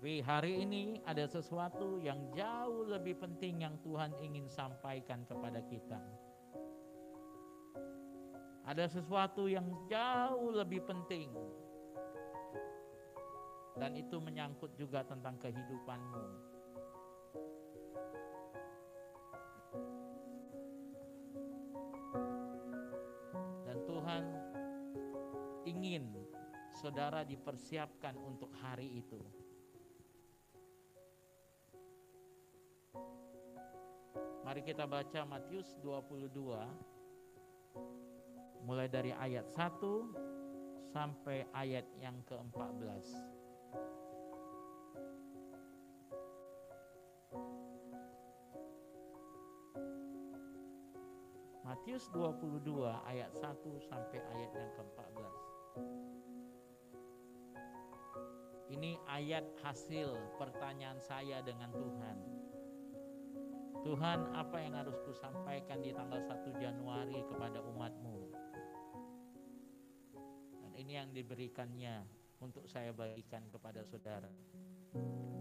Tapi hari ini ada sesuatu yang jauh lebih penting yang Tuhan ingin sampaikan kepada kita. Ada sesuatu yang jauh lebih penting. Dan itu menyangkut juga tentang kehidupanmu. Dan Tuhan ingin saudara dipersiapkan untuk hari itu. Mari kita baca Matius 22 mulai dari ayat 1 sampai ayat yang ke-14. Matius 22 ayat 1 sampai ayat yang ke-14. Ini ayat hasil pertanyaan saya dengan Tuhan. Tuhan, apa yang harus kusampaikan di tanggal 1 Januari kepada umat-Mu? Dan ini yang diberikannya untuk saya bagikan kepada saudara.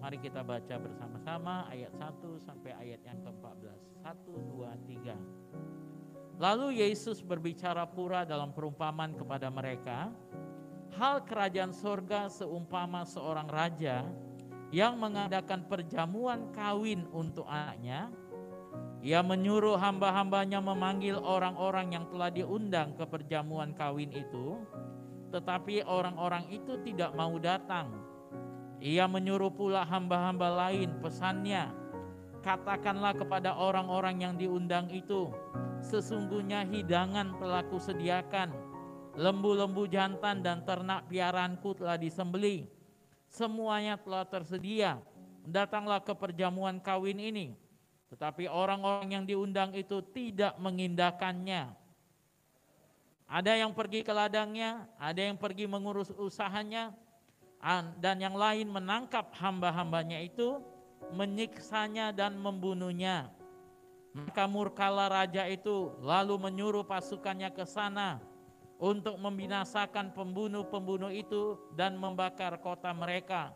Mari kita baca bersama-sama ayat 1 sampai ayat yang ke-14. 1, 2, 3. Lalu Yesus berbicara pula dalam perumpamaan kepada mereka, hal kerajaan sorga seumpama seorang raja yang mengadakan perjamuan kawin untuk anaknya. Ia menyuruh hamba-hambanya memanggil orang-orang yang telah diundang ke perjamuan kawin itu, tetapi orang-orang itu tidak mau datang. Ia menyuruh pula hamba-hamba lain, pesannya, katakanlah kepada orang-orang yang diundang itu, sesungguhnya hidangan telah kusediakan, lembu-lembu jantan dan ternak piaraanku telah disembelih, semuanya telah tersedia, datanglah ke perjamuan kawin ini. Tetapi orang-orang yang diundang itu tidak mengindahkannya. Ada yang pergi ke ladangnya, ada yang pergi mengurus usahanya, dan yang lain menangkap hamba-hambanya itu, menyiksanya dan membunuhnya. Maka murkalah raja itu, lalu menyuruh pasukannya ke sana untuk membinasakan pembunuh-pembunuh itu dan membakar kota mereka.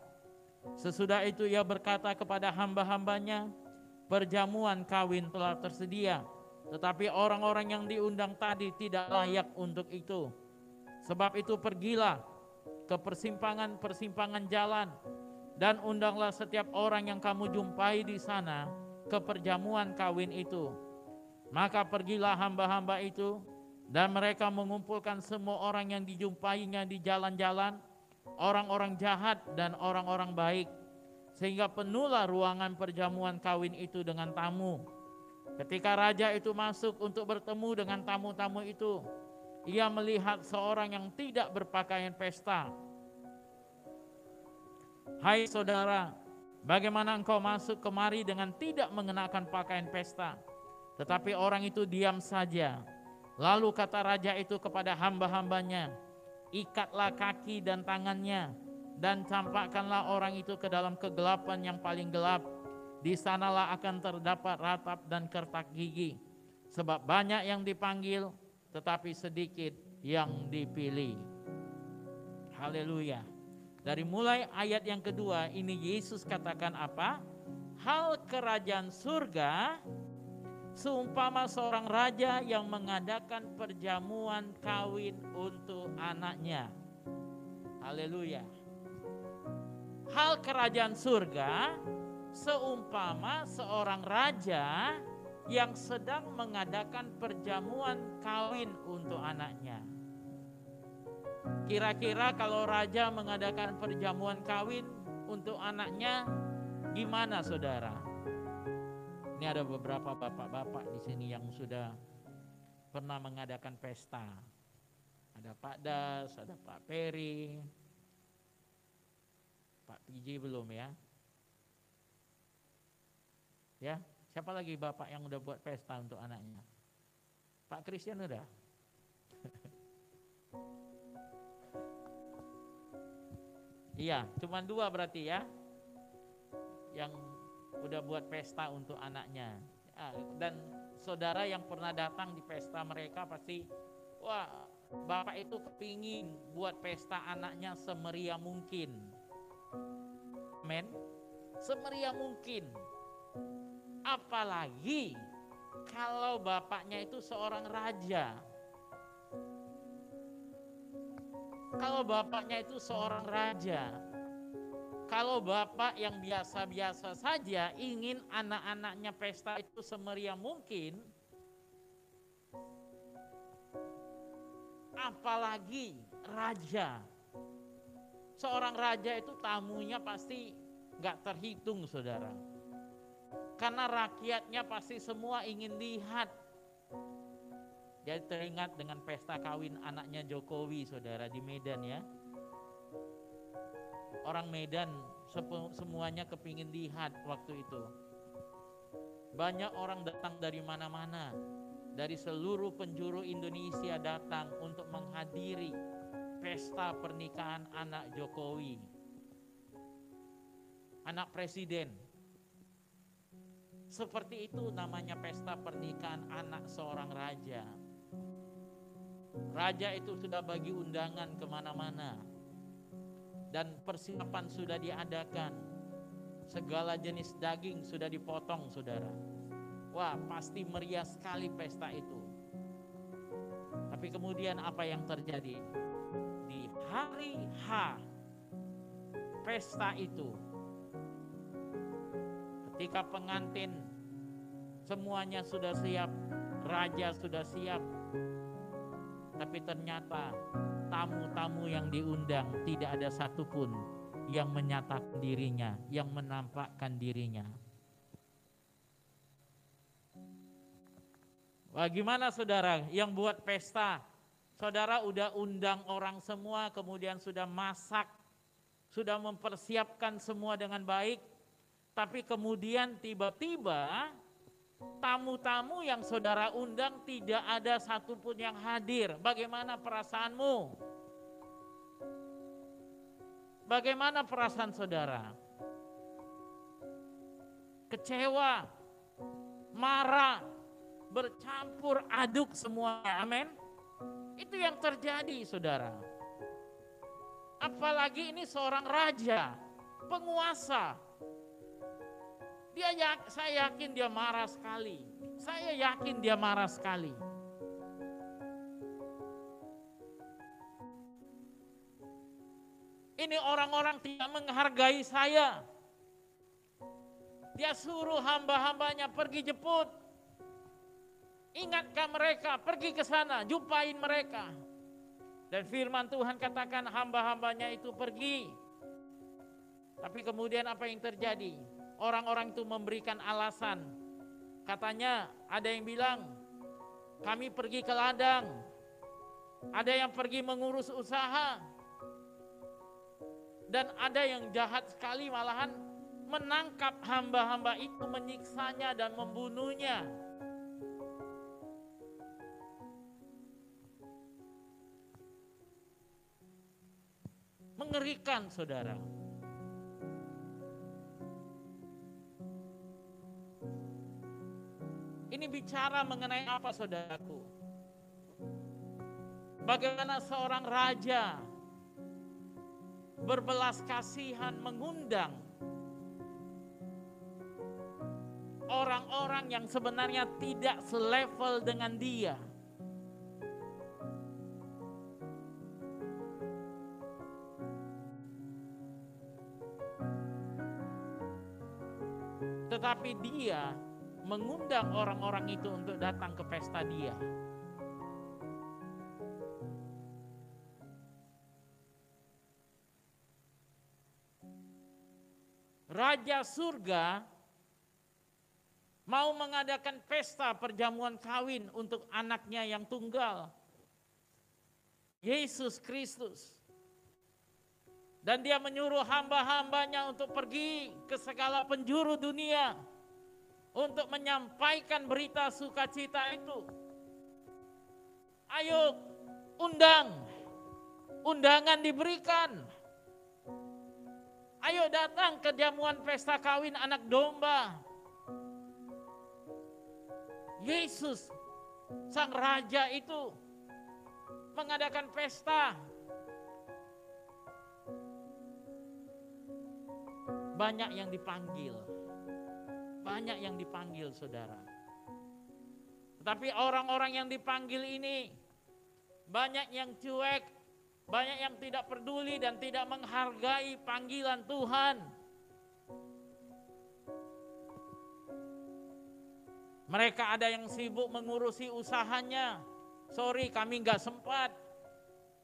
Sesudah itu ia berkata kepada hamba-hambanya, perjamuan kawin telah tersedia, tetapi orang-orang yang diundang tadi tidak layak untuk itu. Sebab itu pergilah ke persimpangan-persimpangan jalan dan undanglah setiap orang yang kamu jumpai di sana ke perjamuan kawin itu. Maka pergilah hamba-hamba itu dan mereka mengumpulkan semua orang yang dijumpainya di jalan-jalan, orang-orang jahat dan orang-orang baik, sehingga penuhlah ruangan perjamuan kawin itu dengan tamu. Ketika raja itu masuk untuk bertemu dengan tamu-tamu itu, ia melihat seorang yang tidak berpakaian pesta. Hai saudara, bagaimana engkau masuk kemari dengan tidak mengenakan pakaian pesta? Tetapi orang itu diam saja. Lalu kata raja itu kepada hamba-hambanya, ikatlah kaki dan tangannya, dan campakkanlah orang itu ke dalam kegelapan yang paling gelap. Di sanalah akan terdapat ratap dan kertak gigi. Sebab banyak yang dipanggil, tetapi sedikit yang dipilih. Haleluya. Dari mulai ayat yang kedua ini Yesus katakan apa? Hal kerajaan surga seumpama seorang raja yang mengadakan perjamuan kawin untuk anaknya. Haleluya. Hal kerajaan surga seumpama seorang raja yang sedang mengadakan perjamuan kawin untuk anaknya. Kira-kira kalau raja mengadakan perjamuan kawin untuk anaknya, gimana saudara? Ini ada beberapa bapak-bapak di sini yang sudah pernah mengadakan pesta. Ada Pak Das, ada Pak Peri, Pak PJ belum ya? Ya, siapa lagi bapak yang udah buat pesta untuk anaknya? Pak Christian udah? Iya, cuma 2 berarti ya, yang udah buat pesta untuk anaknya. Dan saudara yang pernah datang di pesta mereka pasti, wah, bapak itu kepingin buat pesta anaknya semeriah mungkin. Amin. Semeriah mungkin. Apalagi kalau bapaknya itu seorang raja. Kalau bapaknya itu seorang raja. Kalau bapak yang biasa-biasa saja ingin anak-anaknya pesta itu semeriah mungkin, apalagi raja. Seorang raja itu tamunya pasti gak terhitung, saudara. Karena rakyatnya pasti semua ingin lihat. Jadi teringat dengan pesta kawin anaknya Jokowi, saudara, di Medan ya. Orang Medan semuanya kepingin lihat waktu itu. Banyak orang datang dari mana-mana. Dari seluruh penjuru Indonesia datang untuk menghadiri pesta pernikahan anak Jokowi. Anak presiden. Seperti itu namanya pesta pernikahan anak seorang raja. Raja itu sudah bagi undangan kemana-mana. Dan persiapan sudah diadakan. Segala jenis daging sudah dipotong, saudara. Wah, pasti meriah sekali pesta itu. Tapi kemudian apa yang terjadi? Di hari H pesta itu, ketika pengantin semuanya sudah siap, raja sudah siap, tapi ternyata tamu-tamu yang diundang tidak ada satupun yang menyatakan dirinya, yang menampakkan dirinya. Bagaimana saudara yang buat pesta? Saudara udah undang orang semua, kemudian sudah masak, sudah mempersiapkan semua dengan baik, tapi kemudian tiba-tiba tamu-tamu yang saudara undang tidak ada satupun yang hadir. Bagaimana perasaanmu? Bagaimana perasaan saudara? Kecewa, marah, bercampur aduk semuanya. Amin. Itu yang terjadi, saudara. Apalagi ini seorang raja, penguasa. Saya yakin dia marah sekali. Saya yakin dia marah sekali. Ini orang-orang tidak menghargai saya. Dia suruh hamba-hambanya pergi jemput. Ingatkan mereka, pergi ke sana, jumpain mereka. Dan firman Tuhan katakan hamba-hambanya itu pergi. Tapi kemudian apa yang terjadi? Orang-orang itu memberikan alasan. Katanya ada yang bilang, kami pergi ke ladang. Ada yang pergi mengurus usaha. Dan ada yang jahat sekali malahan menangkap hamba-hamba itu, menyiksanya dan membunuhnya. Mengerikan, saudara. Ini bicara mengenai apa, saudaraku? Bagaimana seorang raja berbelas kasihan mengundang orang-orang yang sebenarnya tidak selevel dengan dia. Tetapi dia mengundang orang-orang itu untuk datang ke pesta dia. Raja surga mau mengadakan pesta perjamuan kawin untuk anaknya yang tunggal, Yesus Kristus. Dan dia menyuruh hamba-hambanya untuk pergi ke segala penjuru dunia untuk menyampaikan berita sukacita itu. Ayo undangan diberikan. Ayo datang ke jamuan pesta kawin anak domba. Yesus, sang raja itu mengadakan pesta. Banyak yang dipanggil. Banyak yang dipanggil, saudara. Tetapi orang-orang yang dipanggil ini banyak yang cuek, banyak yang tidak peduli dan tidak menghargai panggilan Tuhan. Mereka ada yang sibuk mengurusi usahanya. Sorry, kami nggak sempat.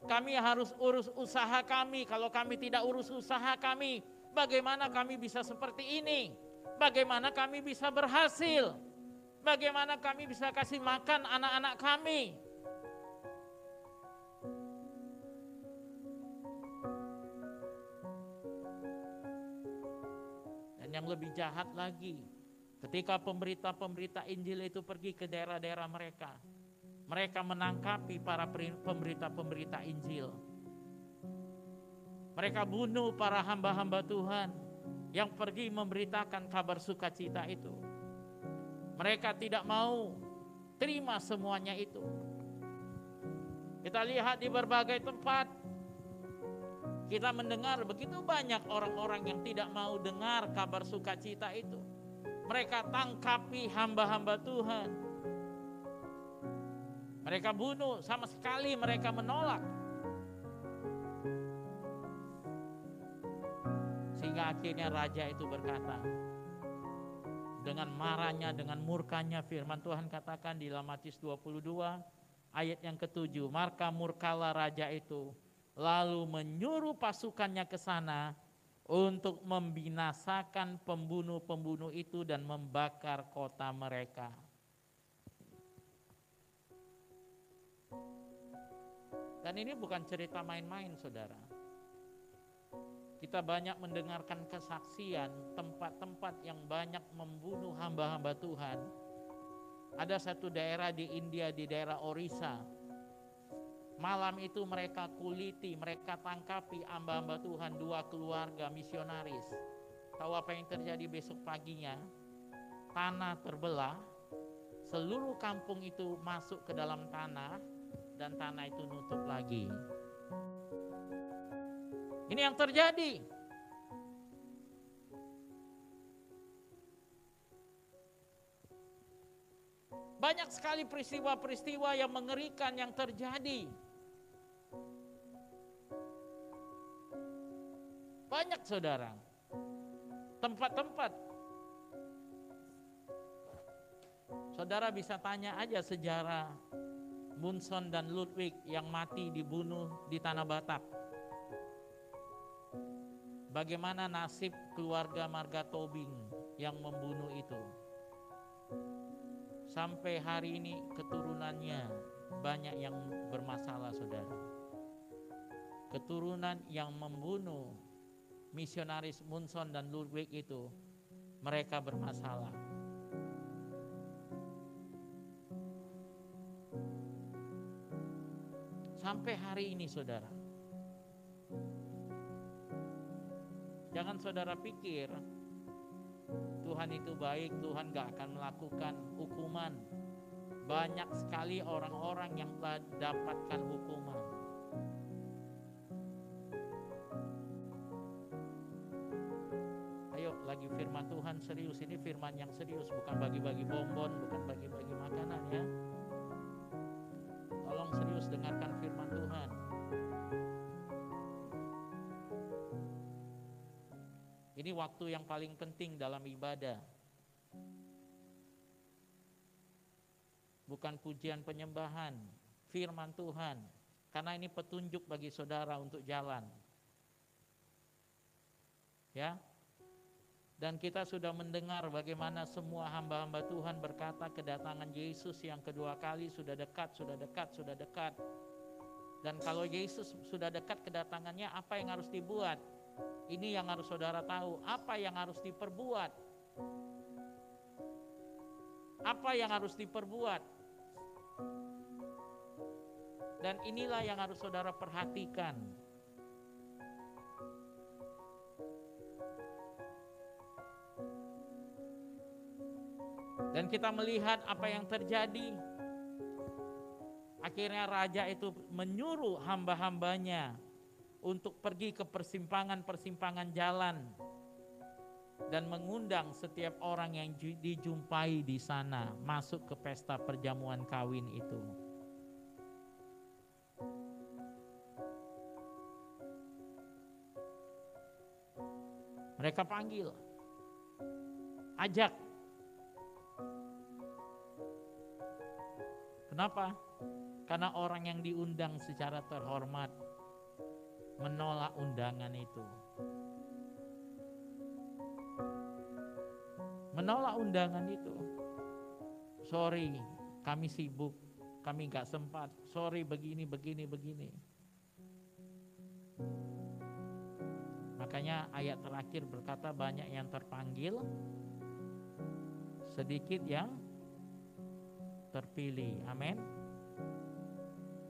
Kami harus urus usaha kami. Kalau kami tidak urus usaha kami, bagaimana kami bisa seperti ini? Bagaimana kami bisa berhasil? Bagaimana kami bisa kasih makan anak-anak kami? Dan yang lebih jahat lagi, ketika pemberita-pemberita Injil itu pergi ke daerah-daerah mereka, mereka menangkapi para pemberita-pemberita Injil. Mereka bunuh para hamba-hamba Tuhan yang pergi memberitakan kabar sukacita itu. Mereka tidak mau terima semuanya itu. Kita lihat di berbagai tempat, kita mendengar begitu banyak orang-orang yang tidak mau dengar kabar sukacita itu. Mereka tangkapi hamba-hamba Tuhan. Mereka bunuh, sama sekali mereka menolak. Sehingga akhirnya raja itu berkata, dengan marahnya, dengan murkanya, firman Tuhan katakan di dalam Matius 22 ayat yang ke-7, maka murkalah raja itu, lalu menyuruh pasukannya ke sana untuk membinasakan pembunuh-pembunuh itu dan membakar kota mereka. Dan ini bukan cerita main-main, saudara. Kita banyak mendengarkan kesaksian tempat-tempat yang banyak membunuh hamba-hamba Tuhan. Ada satu daerah di India, di daerah Orissa. Malam itu mereka kuliti, mereka tangkapi hamba-hamba Tuhan, 2 keluarga misionaris. Tahu apa yang terjadi besok paginya? Tanah terbelah, seluruh kampung itu masuk ke dalam tanah, dan tanah itu nutup lagi. Ini yang terjadi. Banyak sekali peristiwa-peristiwa yang mengerikan yang terjadi. Banyak, saudara. Tempat-tempat. Saudara bisa tanya aja sejarah Munson dan Ludwig yang mati dibunuh di Tanah Batak. Bagaimana nasib keluarga Marga Tobing yang membunuh itu? Sampai hari ini keturunannya banyak yang bermasalah, saudara. Keturunan yang membunuh misionaris Munson dan Ludwig itu, mereka bermasalah. Sampai hari ini, saudara. Jangan saudara pikir Tuhan itu baik, Tuhan gak akan melakukan hukuman. Banyak sekali orang-orang yang telah dapatkan hukuman. Ayo, lagi firman Tuhan serius, ini firman yang serius, bukan bagi-bagi bonbon, bukan bagi-bagi makanan ya. Tolong serius dengarkan firman Tuhan. Ini waktu yang paling penting dalam ibadah. Bukan pujian penyembahan, firman Tuhan. Karena ini petunjuk bagi saudara untuk jalan. Ya. Dan kita sudah mendengar bagaimana semua hamba-hamba Tuhan berkata kedatangan Yesus yang kedua kali sudah dekat, sudah dekat, sudah dekat. Dan kalau Yesus sudah dekat kedatangannya, apa yang harus dibuat? Ini yang harus saudara tahu, apa yang harus diperbuat. Apa yang harus diperbuat. Dan inilah yang harus saudara perhatikan. Dan Dan kita melihat apa yang terjadi. Akhirnya raja itu menyuruh hamba-hambanya untuk pergi ke persimpangan-persimpangan jalan dan mengundang setiap orang yang dijumpai di sana masuk ke pesta perjamuan kawin itu. Mereka panggil, ajak. Kenapa? Karena orang yang diundang secara terhormat menolak undangan itu. Menolak undangan itu. Sorry, kami sibuk, kami gak sempat. Sorry, begini. Makanya ayat terakhir berkata banyak yang terpanggil, sedikit yang terpilih. Amin.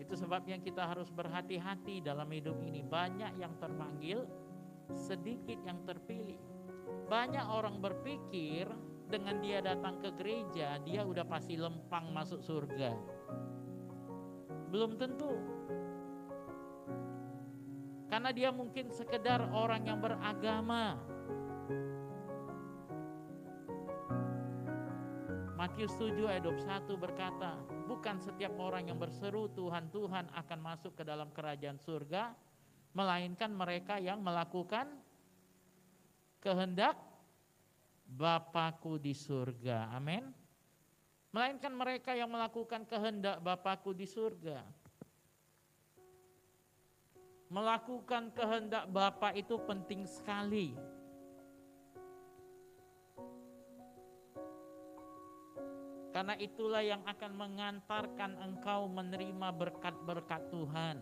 Itu sebabnya kita harus berhati-hati dalam hidup ini. Banyak yang terpanggil, sedikit yang terpilih. Banyak orang berpikir dengan dia datang ke gereja, dia udah pasti lempang masuk surga. Belum tentu. Karena dia mungkin sekedar orang yang beragama. Matius 7 ayat 21 berkata, bukan setiap orang yang berseru Tuhan, Tuhan akan masuk ke dalam kerajaan surga, melainkan mereka yang melakukan kehendak Bapakku di surga. Amin. Melainkan mereka yang melakukan kehendak Bapakku di surga. Melakukan kehendak Bapa itu penting sekali. Karena itulah yang akan mengantarkan engkau menerima berkat-berkat Tuhan.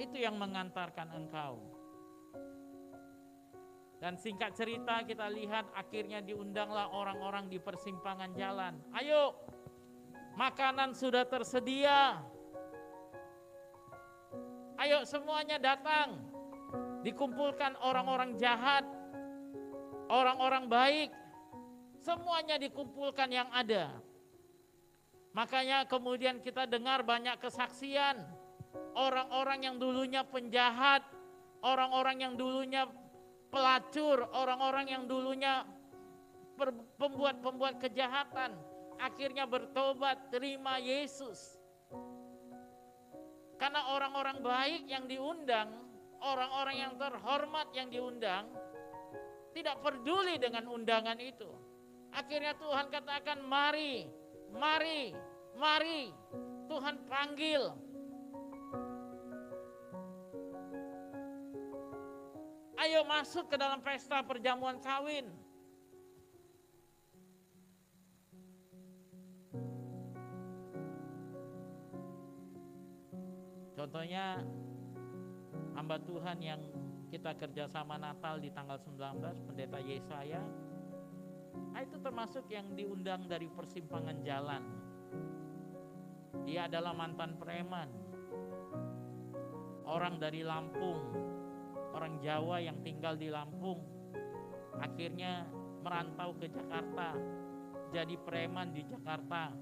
Itu yang mengantarkan engkau. Dan singkat cerita kita lihat akhirnya diundanglah orang-orang di persimpangan jalan. Ayo, makanan sudah tersedia. Ayo semuanya datang. Dikumpulkan orang-orang jahat, orang-orang baik. Semuanya dikumpulkan yang ada. Makanya kemudian kita dengar banyak kesaksian. Orang-orang yang dulunya penjahat, orang-orang yang dulunya pelacur, orang-orang yang dulunya pembuat kejahatan, akhirnya bertobat, terima Yesus. Karena orang-orang baik yang diundang, orang-orang yang terhormat yang diundang, tidak peduli dengan undangan itu. Akhirnya Tuhan katakan mari, mari, mari. Tuhan panggil. Ayo masuk ke dalam pesta perjamuan kawin. Contohnya hamba Tuhan yang kita kerjasama Natal di tanggal 19, Pendeta Yesaya. Nah, itu termasuk yang diundang dari persimpangan jalan. Dia adalah mantan preman. Orang dari Lampung, orang Jawa yang tinggal di Lampung. Akhirnya merantau ke Jakarta, jadi preman di Jakarta.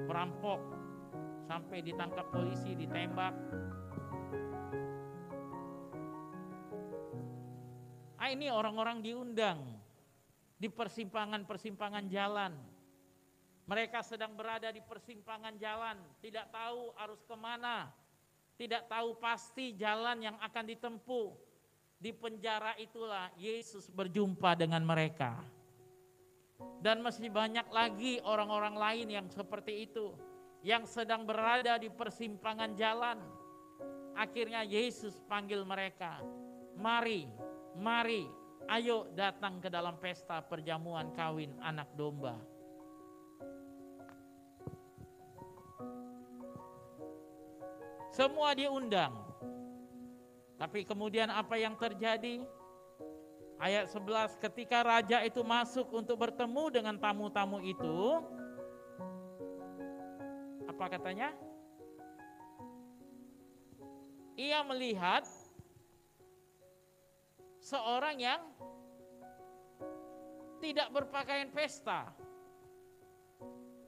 Perampok, sampai ditangkap polisi, ditembak. Ini orang-orang diundang di persimpangan-persimpangan jalan. Mereka sedang berada di persimpangan jalan, tidak tahu harus kemana, tidak tahu pasti jalan yang akan ditempuh. Di penjara itulah Yesus berjumpa dengan mereka. Dan masih banyak lagi orang-orang lain yang seperti itu, yang sedang berada di persimpangan jalan. Akhirnya Yesus panggil mereka, mari, mari, ayo datang ke dalam pesta perjamuan kawin anak domba. Semua diundang. Tapi kemudian apa yang terjadi? Ayat 11, ketika raja itu masuk untuk bertemu dengan tamu-tamu itu, apa katanya? Ia melihat seorang yang tidak berpakaian pesta.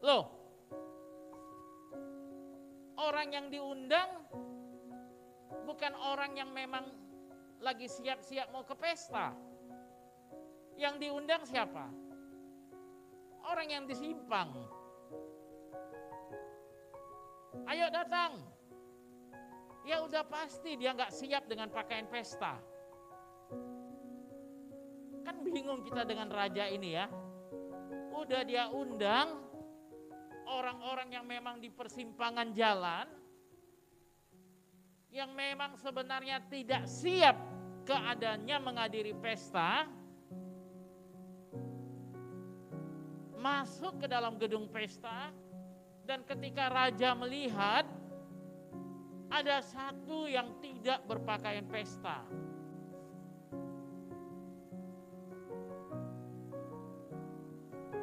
Loh, orang yang diundang bukan orang yang memang lagi siap-siap mau ke pesta. Yang diundang siapa? Orang yang disimpang. Ayo datang. Ya udah pasti dia nggak siap dengan pakaian pesta. Kan bingung kita dengan raja ini ya. Udah dia undang orang-orang yang memang di persimpangan jalan, yang memang sebenarnya tidak siap keadaannya menghadiri pesta, masuk ke dalam gedung pesta, dan ketika raja melihat ada satu yang tidak berpakaian pesta.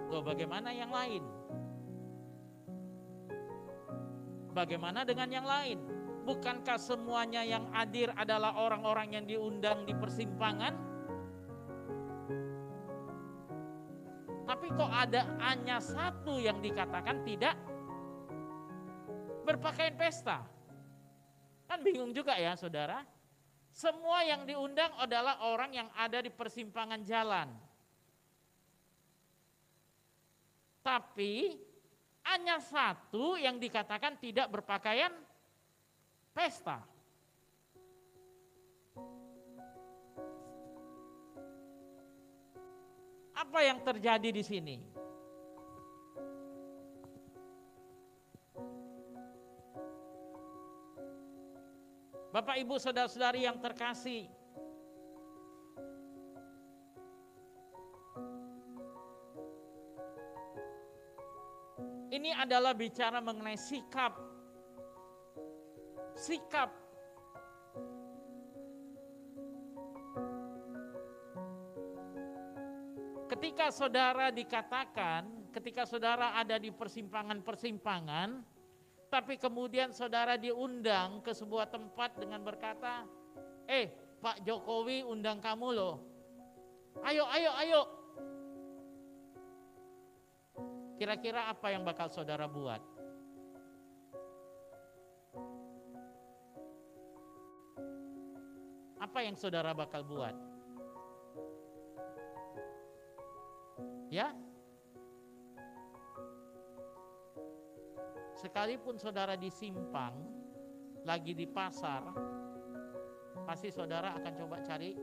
Loh, bagaimana yang lain? Bagaimana dengan yang lain? Bukankah semuanya yang hadir adalah orang-orang yang diundang di persimpangan? Tapi kok ada hanya satu yang dikatakan tidak berpakaian pesta? Kan bingung juga ya saudara. Semua yang diundang adalah orang yang ada di persimpangan jalan. Tapi hanya satu yang dikatakan tidak berpakaian pesta. Apa yang terjadi di sini? Bapak, Ibu, saudara-saudari yang terkasih, ini adalah bicara mengenai sikap. Sikap. Ketika saudara dikatakan, ketika saudara ada di persimpangan-persimpangan, tapi kemudian saudara diundang ke sebuah tempat dengan berkata, Pak Jokowi undang kamu loh. Ayo. Kira-kira apa yang bakal saudara buat? Apa yang saudara bakal buat? Ya? Sekalipun saudara di simpang, lagi di pasar, pasti saudara akan coba cari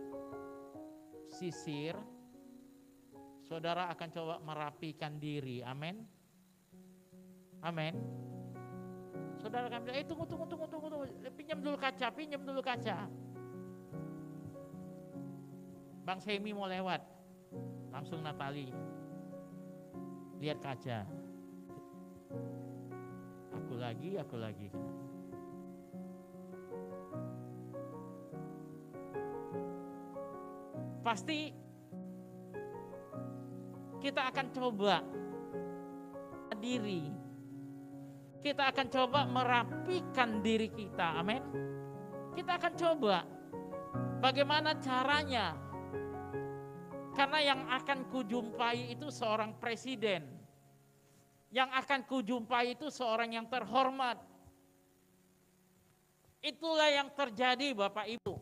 sisir, saudara akan coba merapikan diri. Amin. Amin. Saudara akan bilang, tunggu. Pinjam dulu kaca. Bang Semi mau lewat. Langsung Natali. Lihat kaca. Aku lagi. Pasti kita akan coba diri. Kita akan coba merapikan diri kita. Amin. Kita akan coba bagaimana caranya. Karena yang akan kujumpai itu seorang presiden. Yang akan kujumpai itu seorang yang terhormat. Itulah yang terjadi Bapak Ibu.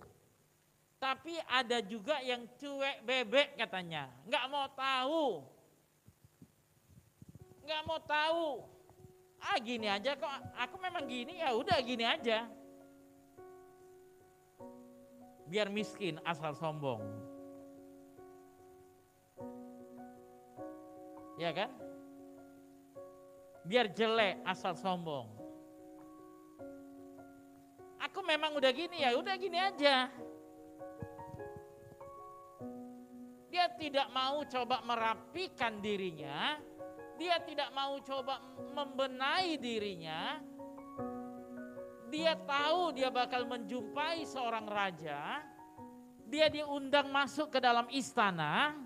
Tapi ada juga yang cuek bebek katanya. Nggak mau tahu. Gini aja kok, aku memang gini, ya udah gini aja. Biar miskin asal sombong. Ya kan? Biar jelek asal sombong. Aku memang udah gini, ya udah gini aja. Dia tidak mau coba merapikan dirinya, dia tidak mau coba membenahi dirinya. Dia tahu dia bakal menjumpai seorang raja, dia diundang masuk ke dalam istana,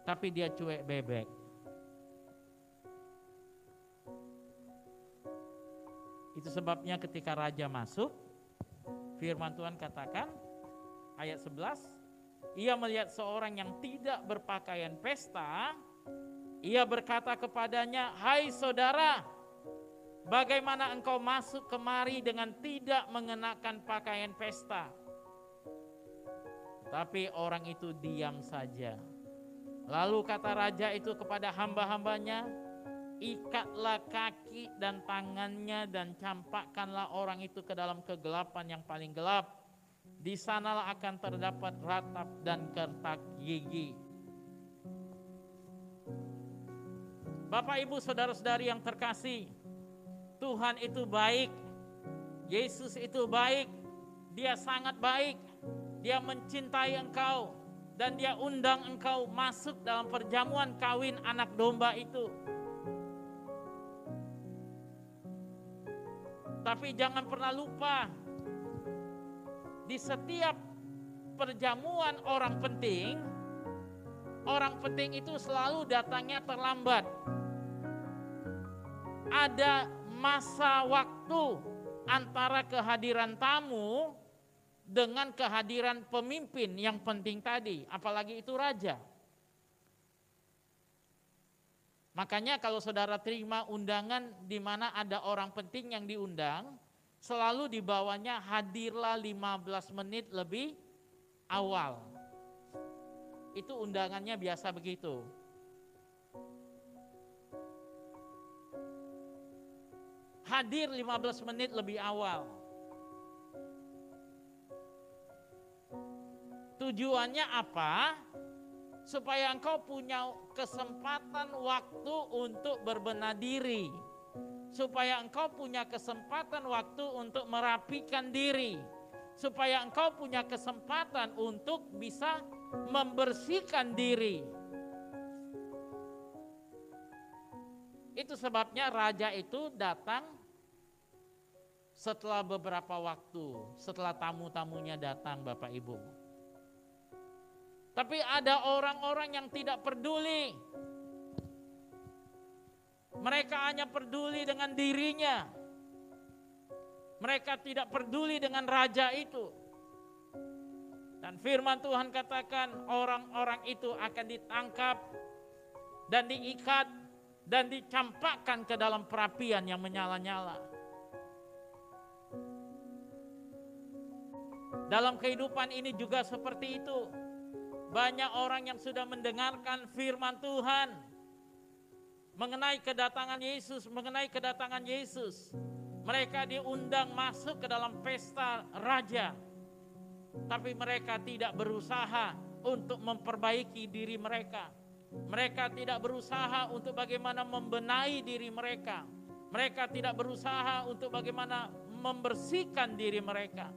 tapi dia cuek bebek. Itu sebabnya ketika raja masuk, firman Tuhan katakan, ayat 11, ia melihat seorang yang tidak berpakaian pesta, ia berkata kepadanya, "Hai saudara, bagaimana engkau masuk kemari dengan tidak mengenakan pakaian pesta?" Tapi orang itu diam saja. Lalu kata raja itu kepada hamba-hambanya, "Ikatlah kaki dan tangannya dan campakkanlah orang itu ke dalam kegelapan yang paling gelap. Di sanalah akan terdapat ratap dan kertak gigi." Bapak, Ibu, saudara-saudari yang terkasih, Tuhan itu baik. Yesus itu baik. Dia sangat baik. Dia mencintai engkau dan dia undang engkau masuk dalam perjamuan kawin anak domba itu. Tapi jangan pernah lupa, di setiap perjamuan orang penting itu selalu datangnya terlambat. Ada masa waktu antara kehadiran tamu dengan kehadiran pemimpin yang penting tadi, apalagi itu raja. Makanya kalau saudara terima undangan di mana ada orang penting yang diundang, selalu dibawanya hadirlah 15 menit lebih awal. Itu undangannya biasa begitu. Hadir 15 menit lebih awal. Tujuannya apa? Supaya engkau punya kesempatan waktu untuk berbenah diri. Supaya engkau punya kesempatan waktu untuk merapikan diri. Supaya engkau punya kesempatan untuk bisa membersihkan diri. Itu sebabnya raja itu datang setelah beberapa waktu, setelah tamu-tamunya datang, Bapak Ibu. Tapi ada orang-orang yang tidak peduli. Mereka hanya peduli dengan dirinya. Mereka tidak peduli dengan raja itu. Dan firman Tuhan katakan orang-orang itu akan ditangkap dan diikat dan dicampakkan ke dalam perapian yang menyala-nyala. Dalam kehidupan ini juga seperti itu. Banyak orang yang sudah mendengarkan firman Tuhan mengenai kedatangan Yesus, Mereka diundang masuk ke dalam pesta raja. Tapi mereka tidak berusaha untuk memperbaiki diri mereka. Mereka tidak berusaha untuk bagaimana membenahi diri mereka. Mereka tidak berusaha untuk bagaimana membersihkan diri mereka.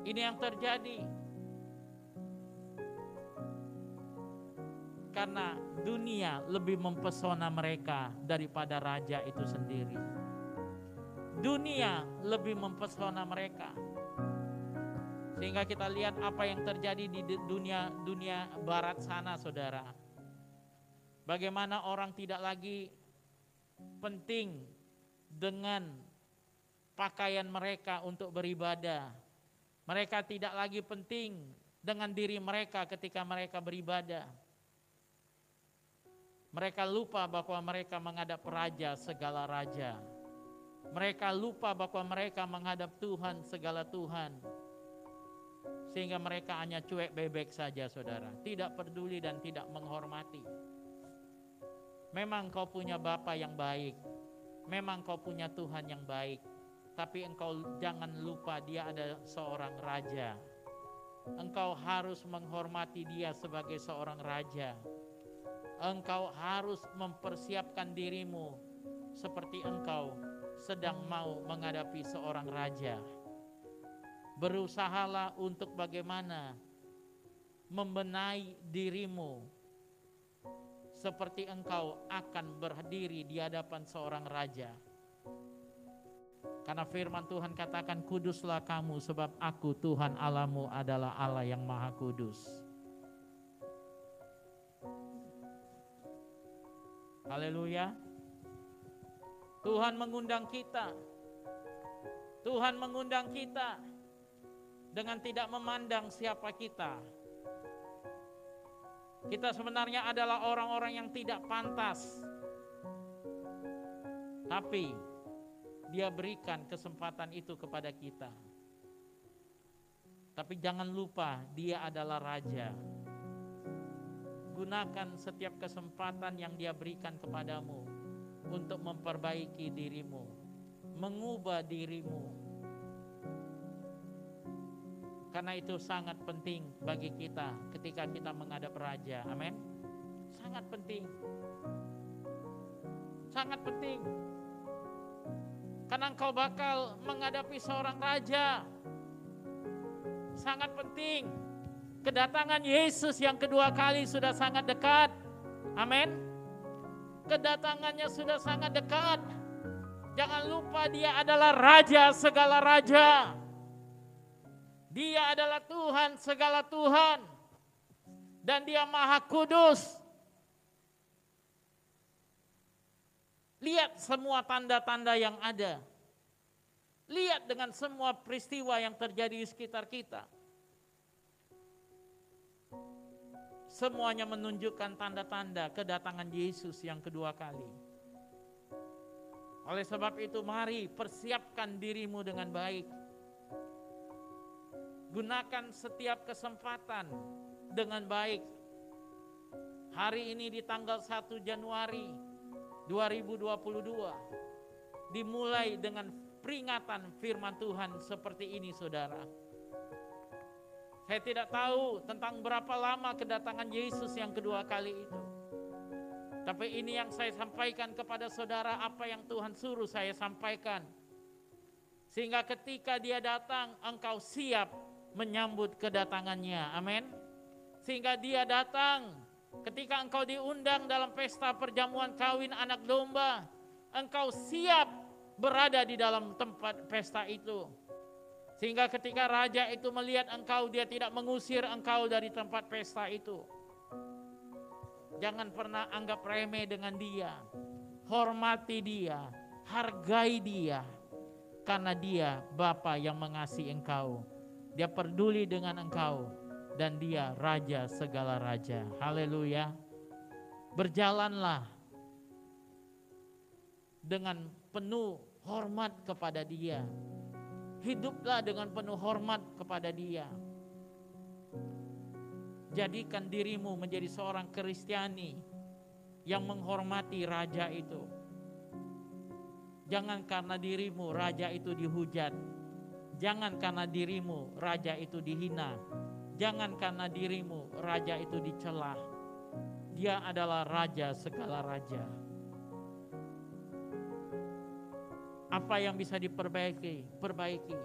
Ini yang terjadi. Karena dunia lebih mempesona mereka daripada raja itu sendiri. Dunia lebih mempesona mereka. Sehingga kita lihat apa yang terjadi di dunia barat sana, saudara. Bagaimana orang tidak lagi penting dengan pakaian mereka untuk beribadah. Mereka tidak lagi penting dengan diri mereka ketika mereka beribadah. Mereka lupa bahwa mereka menghadap raja segala raja. Mereka lupa bahwa mereka menghadap Tuhan segala Tuhan. Sehingga mereka hanya cuek bebek saja, saudara. Tidak peduli dan tidak menghormati. Memang kau punya Bapa yang baik. Memang kau punya Tuhan yang baik. Tapi engkau jangan lupa dia ada seorang raja. Engkau harus menghormati dia sebagai seorang raja. Engkau harus mempersiapkan dirimu seperti engkau sedang mau menghadapi seorang raja. Berusahalah untuk bagaimana membenahi dirimu seperti engkau akan berdiri di hadapan seorang raja. Karena firman Tuhan katakan, kuduslah kamu sebab aku Tuhan Allahmu adalah Allah yang maha kudus. Haleluya. Tuhan mengundang kita. Tuhan mengundang kita dengan tidak memandang siapa kita. Kita sebenarnya adalah orang-orang yang tidak pantas. Tapi Dia berikan kesempatan itu kepada kita. Tapi jangan lupa, Dia adalah Raja. Gunakan setiap kesempatan yang Dia berikan kepadamu untuk memperbaiki dirimu, mengubah dirimu. Karena itu sangat penting bagi kita ketika kita menghadap Raja. Amin. Sangat penting. Sangat penting. Karena engkau bakal menghadapi seorang raja. Sangat penting. Kedatangan Yesus yang kedua kali sudah sangat dekat. Amin. Kedatangannya sudah sangat dekat. Jangan lupa Dia adalah Raja segala raja. Dia adalah Tuhan segala Tuhan. Dan Dia Maha Kudus. Lihat semua tanda-tanda yang ada. Lihat dengan semua peristiwa yang terjadi di sekitar kita. Semuanya menunjukkan tanda-tanda kedatangan Yesus yang kedua kali. Oleh sebab itu mari persiapkan dirimu dengan baik. Gunakan setiap kesempatan dengan baik. Hari ini di tanggal 1 Januari 2022 dimulai dengan peringatan firman Tuhan seperti ini, saudara. Saya tidak tahu tentang berapa lama kedatangan Yesus yang kedua kali itu. Tapi ini yang saya sampaikan kepada saudara, apa yang Tuhan suruh saya sampaikan. Sehingga ketika Dia datang, engkau siap menyambut kedatangannya. Amin. Sehingga Dia datang. Ketika engkau diundang dalam pesta perjamuan kawin anak domba, engkau siap berada di dalam tempat pesta itu. Sehingga ketika raja itu melihat engkau, dia tidak mengusir engkau dari tempat pesta itu. Jangan pernah anggap remeh dengan Dia. Hormati Dia, hargai Dia. Karena Dia Bapa yang mengasihi engkau. Dia peduli dengan engkau. Dan Dia Raja segala raja. Haleluya. Berjalanlah dengan penuh hormat kepada Dia. Hiduplah dengan penuh hormat kepada Dia. Jadikan dirimu menjadi seorang Kristiani yang menghormati raja itu. Jangan karena dirimu raja itu dihujat. Jangan karena dirimu raja itu dihina. Jangan karena dirimu raja itu dicela. Dia adalah Raja segala raja. Apa yang bisa diperbaiki, perbaiki.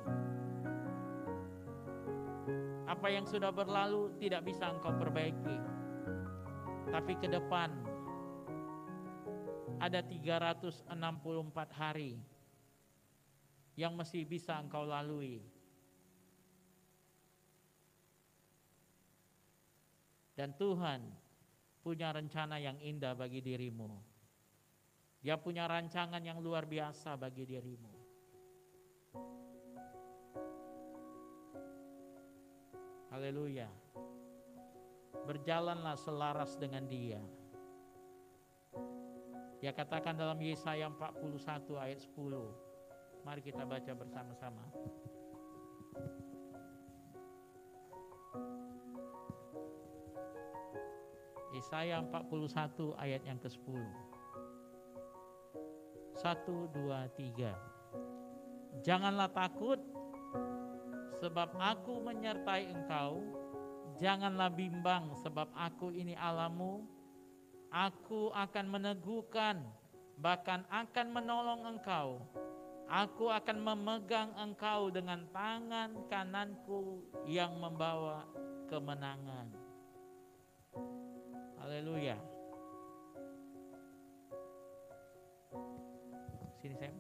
Apa yang sudah berlalu tidak bisa engkau perbaiki. Tapi ke depan ada 364 hari yang masih bisa engkau lalui. Dan Tuhan punya rencana yang indah bagi dirimu. Dia punya rancangan yang luar biasa bagi dirimu. Haleluya. Berjalanlah selaras dengan Dia. Dia katakan dalam Yesaya 41 ayat 10. Mari kita baca bersama-sama. Yesaya 41 ayat yang ke-10. 1, 2, 3. Janganlah takut, sebab aku menyertai engkau. Janganlah bimbang, sebab aku ini Allahmu. Aku akan meneguhkan, bahkan akan menolong engkau. Aku akan memegang engkau dengan tangan kananku yang membawa kemenangan. Haleluya. Sini Sam.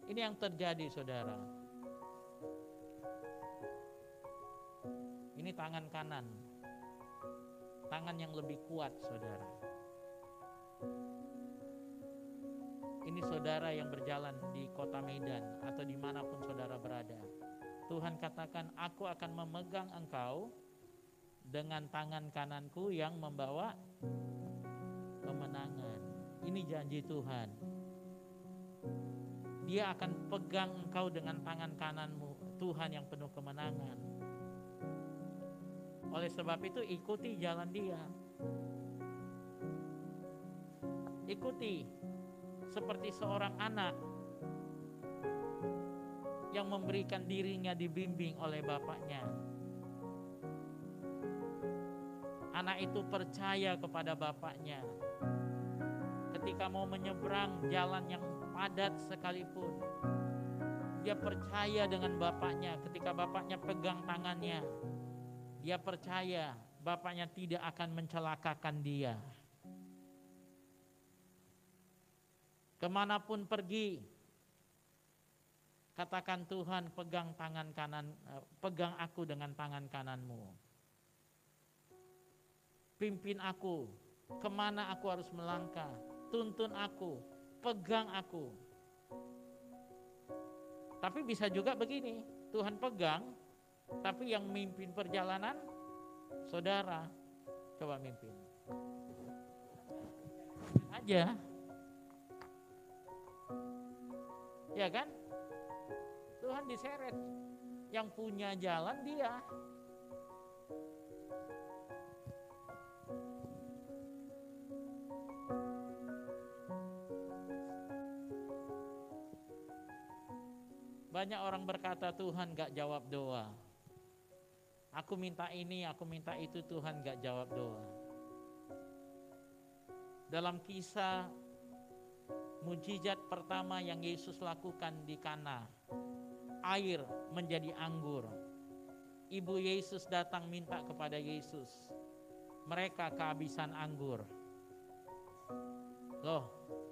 Ini yang terjadi, saudara. Ini tangan kanan. Tangan yang lebih kuat, saudara. Ini saudara yang berjalan di kota Medan atau dimanapun saudara berada. Tuhan katakan, aku akan memegang engkau dengan tangan kananku yang membawa kemenangan. Ini janji Tuhan. Dia akan pegang engkau dengan tangan kananmu, Tuhan yang penuh kemenangan. Oleh sebab itu ikuti jalan Dia. Ikuti seperti seorang anak yang memberikan dirinya dibimbing oleh bapaknya. Anak itu percaya kepada bapaknya. Ketika mau menyeberang jalan yang padat sekalipun, dia percaya dengan bapaknya. Ketika bapaknya pegang tangannya, dia percaya bapaknya tidak akan mencelakakan dia. Kemanapun pergi, katakan, Tuhan, pegang tangan kanan, pegang aku dengan tangan kananmu. Pimpin aku, kemana aku harus melangkah, tuntun aku, pegang aku. Tapi bisa juga begini, Tuhan pegang, tapi yang mimpin perjalanan saudara. Coba mimpin aja, ya kan? Tuhan diseret, yang punya jalan Dia. Banyak orang berkata, Tuhan gak jawab doa. Aku minta ini, aku minta itu, Tuhan gak jawab doa. Dalam kisah mujizat pertama yang Yesus lakukan di Kana, air menjadi anggur. Ibu Yesus datang minta kepada Yesus. Mereka kehabisan anggur. Loh,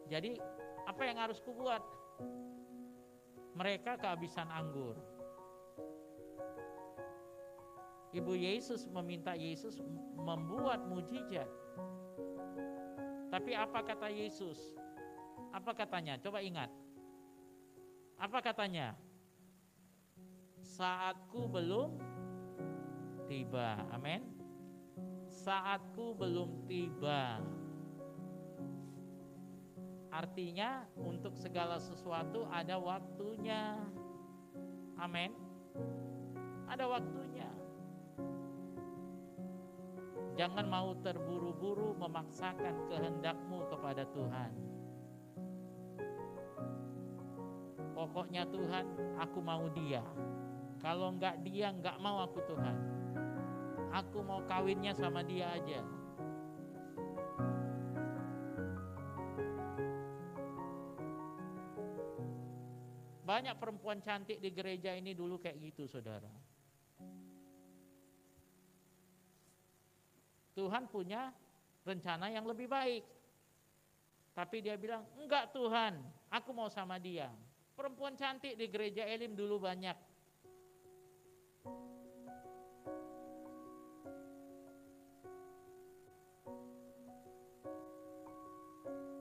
jadi apa yang harus kubuat? Mereka kehabisan anggur. Ibu Yesus meminta Yesus membuat mujizat. Tapi apa kata Yesus? Apa katanya? Coba ingat. Apa katanya? Saatku belum tiba. Amin. Saatku belum tiba. Artinya untuk segala sesuatu ada waktunya. Amin. Ada waktunya. Jangan mau terburu-buru memaksakan kehendakmu kepada Tuhan. Pokoknya Tuhan, aku mau Dia. Kalau enggak Dia, enggak mau aku Tuhan. Aku mau kawinnya sama Dia aja. Banyak perempuan cantik di gereja ini dulu kayak gitu, saudara. Tuhan punya rencana yang lebih baik. Tapi dia bilang, enggak Tuhan, aku mau sama Dia. Perempuan cantik di gereja Elim dulu banyak.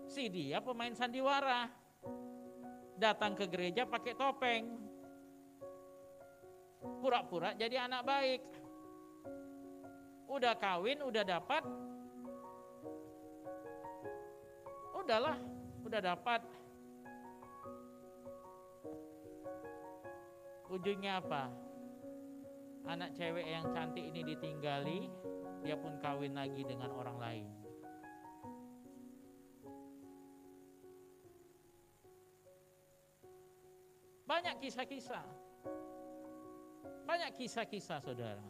Si dia pemain sandiwara. Datang ke gereja pakai topeng. Pura-pura jadi anak baik. Udah kawin, udah dapat. Udahlah, udah dapat. Ujungnya apa? Anak cewek yang cantik ini ditinggali, dia pun kawin lagi dengan orang lain. Banyak kisah-kisah. Banyak kisah-kisah, saudara.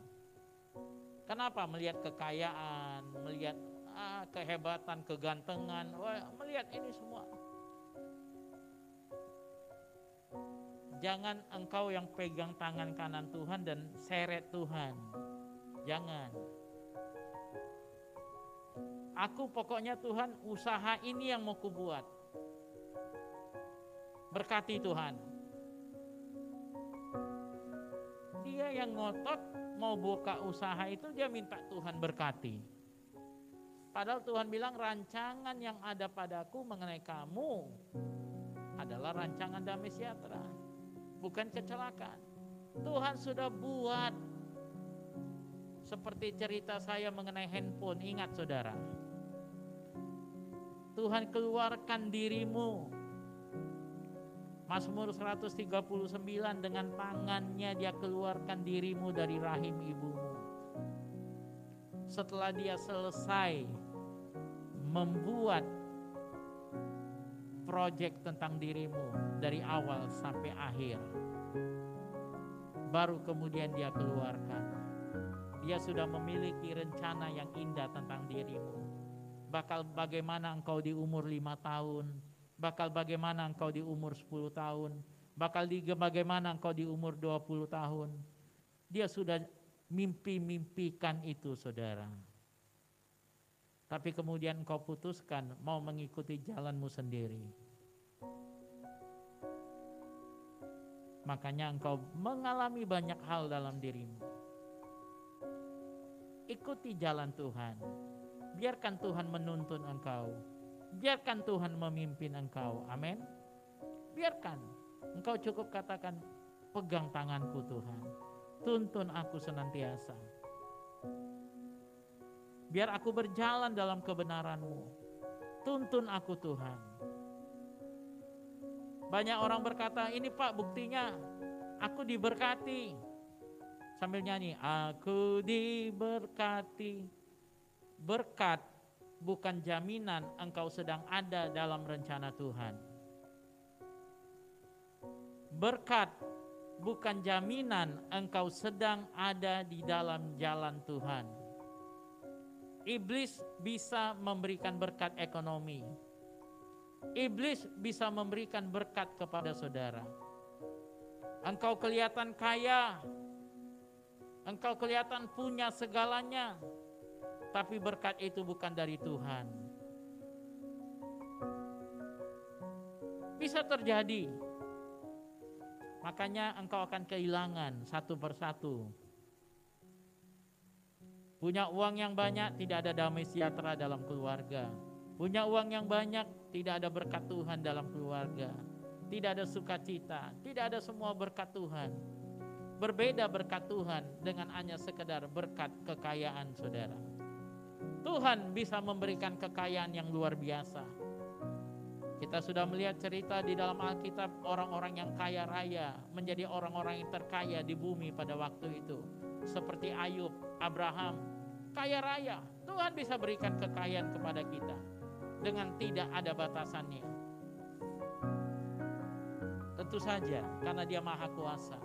Kenapa? Melihat kekayaan, melihat kehebatan, kegantengan, melihat ini semua. Jangan engkau yang pegang tangan kanan Tuhan dan seret Tuhan. Jangan. Aku pokoknya Tuhan, usaha ini yang mau kubuat. Berkati Tuhan. Dia yang ngotot mau buka usaha itu, dia minta Tuhan berkati. Padahal Tuhan bilang rancangan yang ada padaku mengenai kamu adalah rancangan damai sejahtera, bukan kecelakaan. Tuhan sudah buat. Seperti cerita saya mengenai handphone, ingat saudara. Tuhan keluarkan dirimu. Mazmur 139, dengan tangannya dia keluarkan dirimu dari rahim ibumu. Setelah dia selesai membuat proyek tentang dirimu dari awal sampai akhir, baru kemudian dia keluarkan. Dia sudah memiliki rencana yang indah tentang dirimu. Bakal bagaimana engkau di umur 5 tahun, bakal bagaimana engkau di umur 10 tahun, bakal bagaimana engkau di umur 20 tahun. Dia sudah mimpi-mimpikan itu, saudara. Tapi kemudian engkau putuskan mau mengikuti jalanmu sendiri. Makanya engkau mengalami banyak hal dalam dirimu. Ikuti jalan Tuhan. Biarkan Tuhan menuntun engkau. Biarkan Tuhan memimpin engkau. Amin. Biarkan. Engkau cukup katakan, pegang tanganku Tuhan. Tuntun aku senantiasa. Biar aku berjalan dalam kebenaran-Mu. Tuntun aku Tuhan. Banyak orang berkata, ini Pak buktinya aku diberkati. Sambil nyanyi, aku diberkati. Berkat bukan jaminan engkau sedang ada dalam rencana Tuhan. Berkat bukan jaminan engkau sedang ada di dalam jalan Tuhan. Iblis bisa memberikan berkat ekonomi. Iblis bisa memberikan berkat kepada saudara. Engkau kelihatan kaya. Engkau kelihatan punya segalanya. Tapi berkat itu bukan dari Tuhan. Bisa terjadi. Makanya engkau akan kehilangan satu persatu. Punya uang yang banyak, tidak ada damai sejahtera dalam keluarga. Punya uang yang banyak, tidak ada berkat Tuhan dalam keluarga. Tidak ada sukacita, tidak ada semua berkat Tuhan. Berbeda berkat Tuhan dengan hanya sekedar berkat kekayaan saudara. Tuhan bisa memberikan kekayaan yang luar biasa. Kita sudah melihat cerita di dalam Alkitab, orang-orang yang kaya raya menjadi orang-orang yang terkaya di bumi pada waktu itu. Seperti Ayub, Abraham, kaya raya. Tuhan bisa berikan kekayaan kepada kita dengan tidak ada batasannya. Tentu saja karena Dia Maha Kuasa.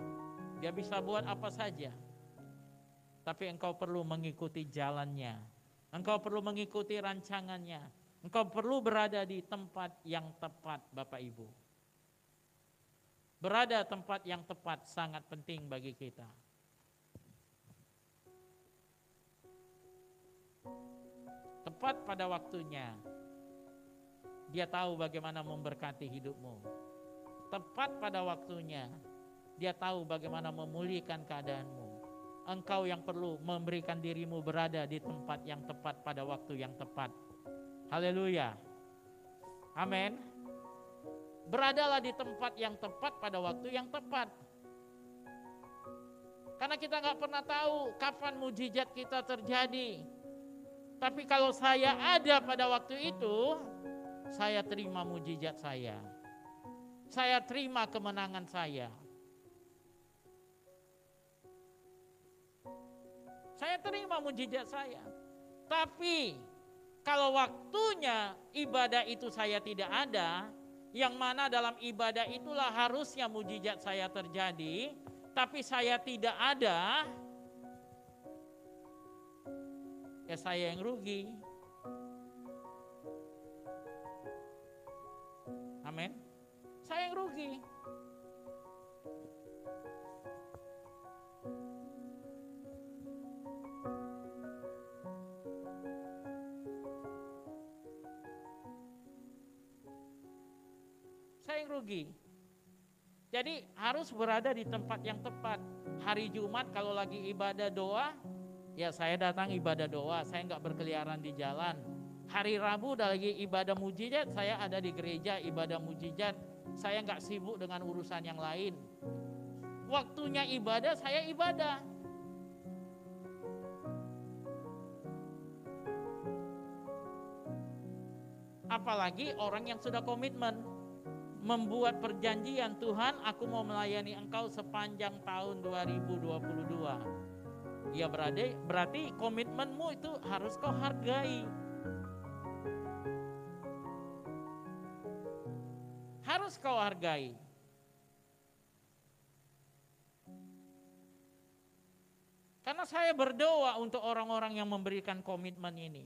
Dia bisa buat apa saja. Tapi engkau perlu mengikuti jalannya. Engkau perlu mengikuti rancangannya. Engkau perlu berada di tempat yang tepat, Bapak Ibu. Berada tempat yang tepat sangat penting bagi kita. Tepat pada waktunya. Dia tahu bagaimana memberkati hidupmu. Tepat pada waktunya. Dia tahu bagaimana memulihkan keadaanmu. Engkau yang perlu memberikan dirimu berada di tempat yang tepat pada waktu yang tepat. Haleluya. Amin. Beradalah di tempat yang tepat pada waktu yang tepat. Karena kita gak pernah tahu kapan mujizat kita terjadi. Tapi kalau saya ada pada waktu itu, saya terima mujizat saya. Saya terima kemenangan saya. Saya terima mujizat saya. Tapi kalau waktunya ibadah itu saya tidak ada, yang mana dalam ibadah itulah harusnya mujizat saya terjadi, tapi saya tidak ada, ya saya yang rugi. Amin. Saya yang rugi. Saya yang rugi. Jadi harus berada di tempat yang tepat. Hari Jumat kalau lagi ibadah doa, ya saya datang ibadah doa, saya nggak berkeliaran di jalan. Hari Rabu udah lagi ibadah mujizat, saya ada di gereja ibadah mujizat. Saya nggak sibuk dengan urusan yang lain. Waktunya ibadah, saya ibadah. Apalagi orang yang sudah komitmen, membuat perjanjian, Tuhan aku mau melayani Engkau sepanjang tahun 2022. Ya berarti komitmenmu itu harus kau hargai. Harus kau hargai. Karena saya berdoa untuk orang-orang yang memberikan komitmen ini.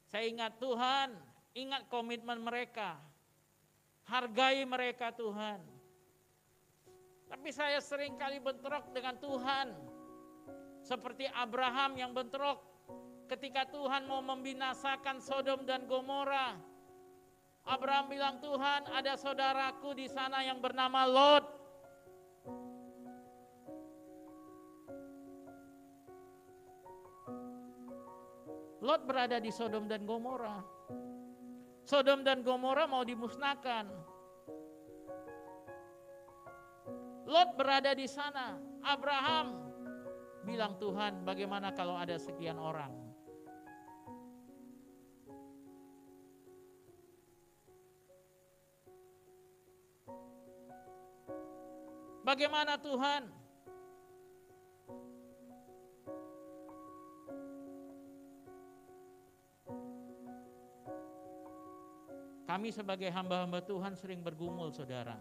Saya ingat Tuhan, ingat komitmen mereka. Hargai mereka Tuhan. Tapi saya sering kali bentrok dengan Tuhan. Seperti Abraham yang bentrok ketika Tuhan mau membinasakan Sodom dan Gomora. Abraham bilang, Tuhan ada saudaraku di sana yang bernama Lot. Lot berada di Sodom dan Gomora. Sodom dan Gomora mau dimusnahkan. Lot berada di sana. Abraham bilang, Tuhan bagaimana kalau ada sekian orang? Bagaimana Tuhan? Kami sebagai hamba-hamba Tuhan sering bergumul, saudara.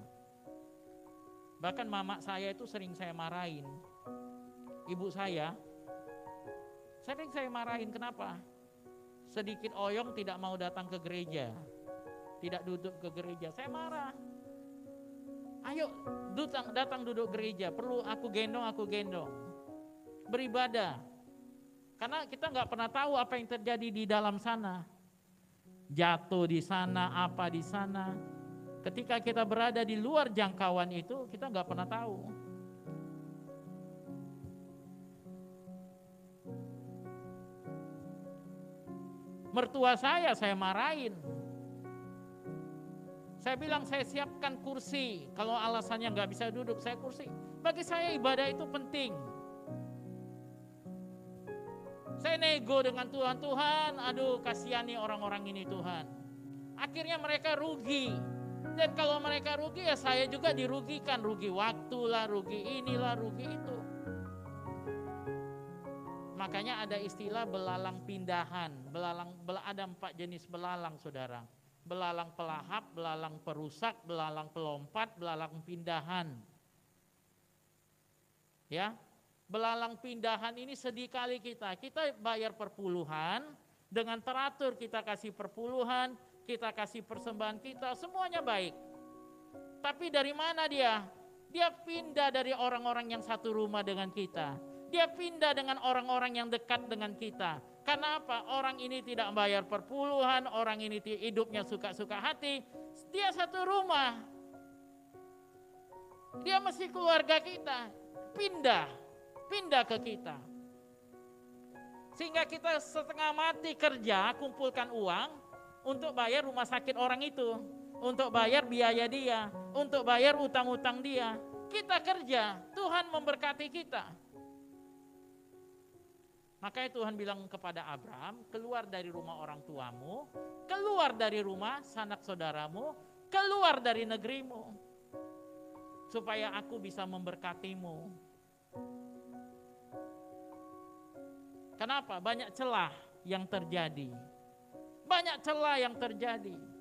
Bahkan mama saya itu sering saya marahin. Ibu saya sering saya marahin, kenapa? Sedikit oyong tidak mau datang ke gereja, tidak duduk ke gereja, saya marah. Ayo datang duduk gereja, perlu aku gendong. Beribadah. Karena kita nggak pernah tahu apa yang terjadi di dalam sana. Jatuh di sana, apa di sana. Ketika kita berada di luar jangkauan itu, kita nggak pernah tahu. Mertua saya marahin. Saya bilang saya siapkan kursi. Kalau alasannya nggak bisa duduk, saya kursi. Bagi saya ibadah itu penting. Saya nego dengan Tuhan, Tuhan, aduh kasihani orang-orang ini Tuhan. Akhirnya mereka rugi. Dan kalau mereka rugi ya saya juga dirugikan. Rugi waktu lah, rugi inilah, rugi itu. Makanya ada istilah belalang pindahan. Ada 4 jenis belalang, saudara. Belalang pelahap, belalang perusak, belalang pelompat, belalang pindahan. Ya, belalang pindahan ini sedih kali kita bayar perpuluhan, dengan teratur kita kasih perpuluhan, kita kasih persembahan kita, semuanya baik. Tapi dari mana dia? Dia pindah dari orang-orang yang satu rumah dengan kita. Dia pindah dengan orang-orang yang dekat dengan kita. Karena apa? Orang ini tidak bayar perpuluhan, orang ini hidupnya suka-suka hati. Dia satu rumah. Dia mesti keluarga kita. Pindah ke kita. Sehingga kita setengah mati kerja, kumpulkan uang untuk bayar rumah sakit orang itu. Untuk bayar biaya dia. Untuk bayar utang-utang dia. Kita kerja, Tuhan memberkati kita. Makanya Tuhan bilang kepada Abraham, keluar dari rumah orang tuamu, keluar dari rumah sanak saudaramu, keluar dari negerimu, supaya aku bisa memberkatimu. Kenapa? Banyak celah yang terjadi. Banyak celah yang terjadi.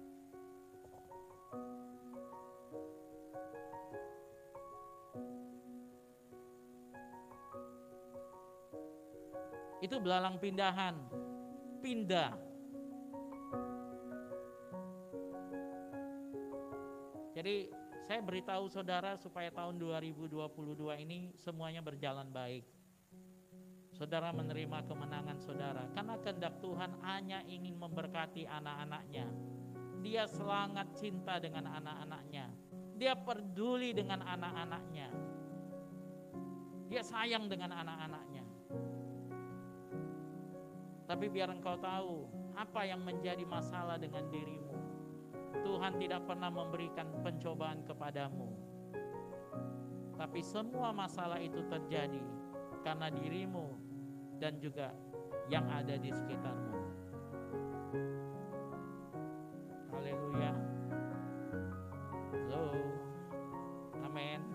Itu belalang pindahan, pindah. Jadi saya beritahu saudara supaya tahun 2022 ini semuanya berjalan baik. Saudara menerima kemenangan saudara, karena kehendak Tuhan hanya ingin memberkati anak-anaknya. Dia sangat cinta dengan anak-anaknya. Dia peduli dengan anak-anaknya. Dia sayang dengan anak-anaknya. Tapi biar engkau tahu apa yang menjadi masalah dengan dirimu. Tuhan tidak pernah memberikan pencobaan kepadamu. Tapi semua masalah itu terjadi karena dirimu dan juga yang ada di sekitarmu. Haleluya. Halo. Amin.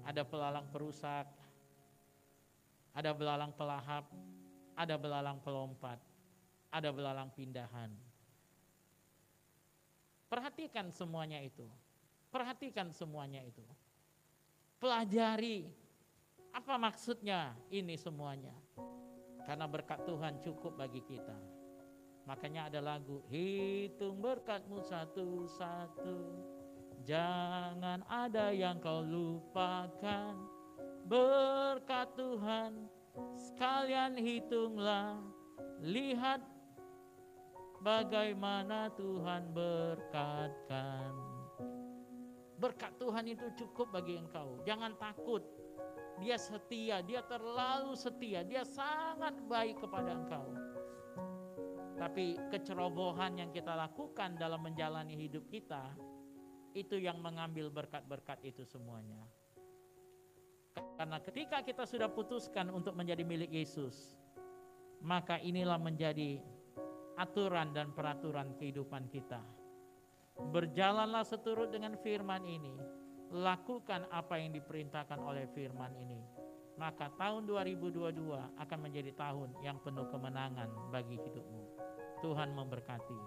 Ada belalang perusak, ada belalang pelahap, ada belalang pelompat, ada belalang pindahan. Perhatikan semuanya itu. Perhatikan semuanya itu. Pelajari apa maksudnya ini semuanya. Karena berkat Tuhan cukup bagi kita. Makanya ada lagu, hitung berkatmu satu-satu, jangan ada yang kau lupakan. Berkat Tuhan sekalian hitunglah, lihat bagaimana Tuhan berkatkan. Berkat Tuhan itu cukup bagi engkau. Jangan takut. Dia setia, dia terlalu setia, dia sangat baik kepada engkau. Tapi kecerobohan yang kita lakukan dalam menjalani hidup kita, itu yang mengambil berkat-berkat itu semuanya. Karena ketika kita sudah putuskan untuk menjadi milik Yesus, maka inilah menjadi aturan dan peraturan kehidupan kita. Berjalanlah seturut dengan firman ini, lakukan apa yang diperintahkan oleh firman ini. Maka tahun 2022 akan menjadi tahun yang penuh kemenangan bagi hidupmu. Tuhan memberkati.